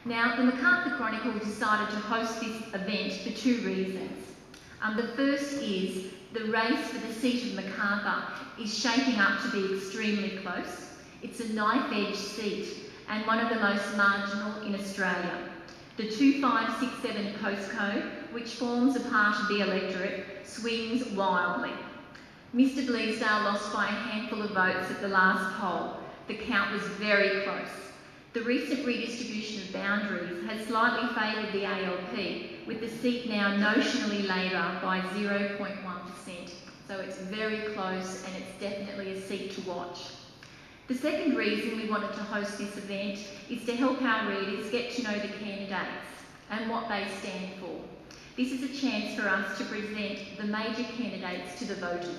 Now, the Macarthur Chronicle decided to host this event for two reasons. The first is the race for the seat of Macarthur is shaping up to be extremely close. It's a knife-edge seat and one of the most marginal in Australia. The 2567 postcode, which forms a part of the electorate, swings wildly. Mr Bleasdale lost by a handful of votes at the last poll. The count was very close. The recent redistribution of boundaries has slightly favoured the ALP, with the seat now notionally Labor by 0.1%. So it's very close and it's definitely a seat to watch. The second reason we wanted to host this event is to help our readers get to know the candidates and what they stand for. This is a chance for us to present the major candidates to the voters.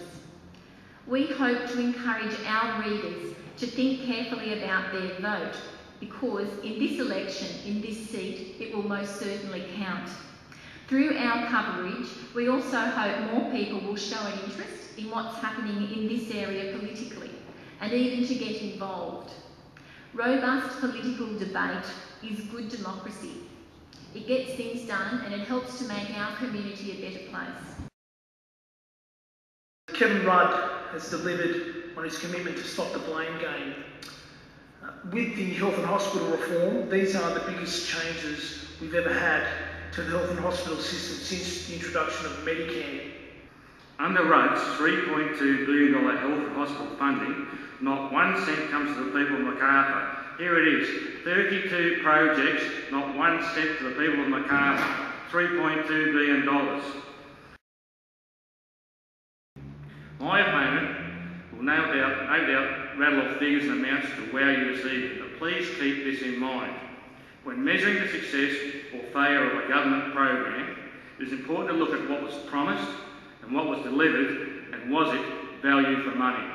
We hope to encourage our readers to think carefully about their vote, because in this election, in this seat, it will most certainly count. Through our coverage, we also hope more people will show an interest in what's happening in this area politically, and even to get involved. Robust political debate is good democracy. It gets things done and it helps to make our community a better place. Kevin Rudd has delivered on his commitment to stop the blame game. With the health and hospital reform, these are the biggest changes we've ever had to the health and hospital system since the introduction of Medicare. Under Rudd's $3.2 billion health and hospital funding, not 1 cent comes to the people of Macarthur. Here it is, 32 projects, not 1 cent to the people of Macarthur, $3.2 billion. My opponent will no doubt rattle off figures and amounts to wow you this evening, but please keep this in mind. When measuring the success or failure of a government program, it is important to look at what was promised and what was delivered, and was it value for money.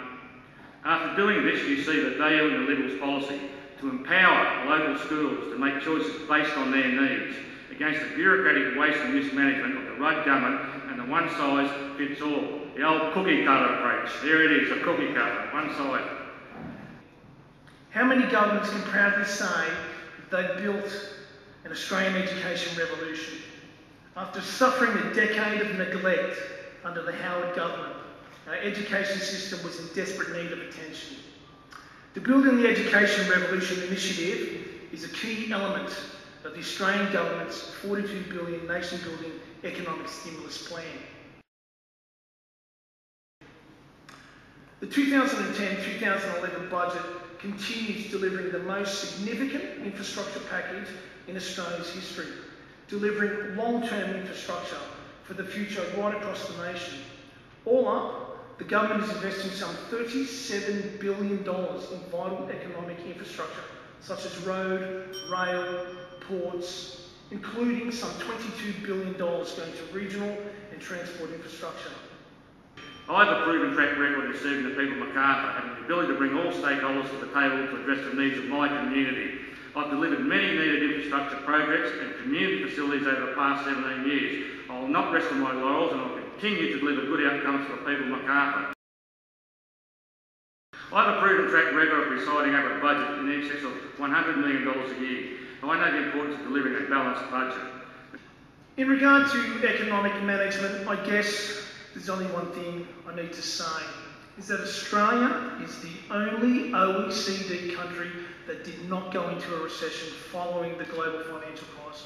After doing this, you see the value in the Liberals' policy to empower local schools to make choices based on their needs, against the bureaucratic waste and mismanagement of the Rudd government and the one-size-fits-all, the old cookie-cutter approach. There it is, a cookie-cutter, one side. How many governments can proudly say that they built an Australian education revolution? After suffering a decade of neglect under the Howard government, our education system was in desperate need of attention. The Building the Education Revolution initiative is a key element of the Australian government's $42 billion nation-building economic stimulus plan. The 2010-2011 budget continues delivering the most significant infrastructure package in Australia's history, delivering long-term infrastructure for the future right across the nation. All up, the government is investing some $37 billion in vital economic infrastructure, such as road, rail, ports, including some $22 billion going to regional and transport infrastructure. I have a proven track record of serving the people of Macarthur, having the ability to bring all stakeholders to the table to address the needs of my community. I've delivered many needed infrastructure projects and community facilities over the past 17 years. I will not rest on my laurels, and I will continue to deliver good outcomes for the people of Macarthur. I have a proven track record of presiding over a budget in excess of $100 million a year. I know the importance of delivering a balanced budget. In regard to economic management, I guess there's only one thing I need to say, is that Australia is the only OECD country that did not go into a recession following the global financial crisis.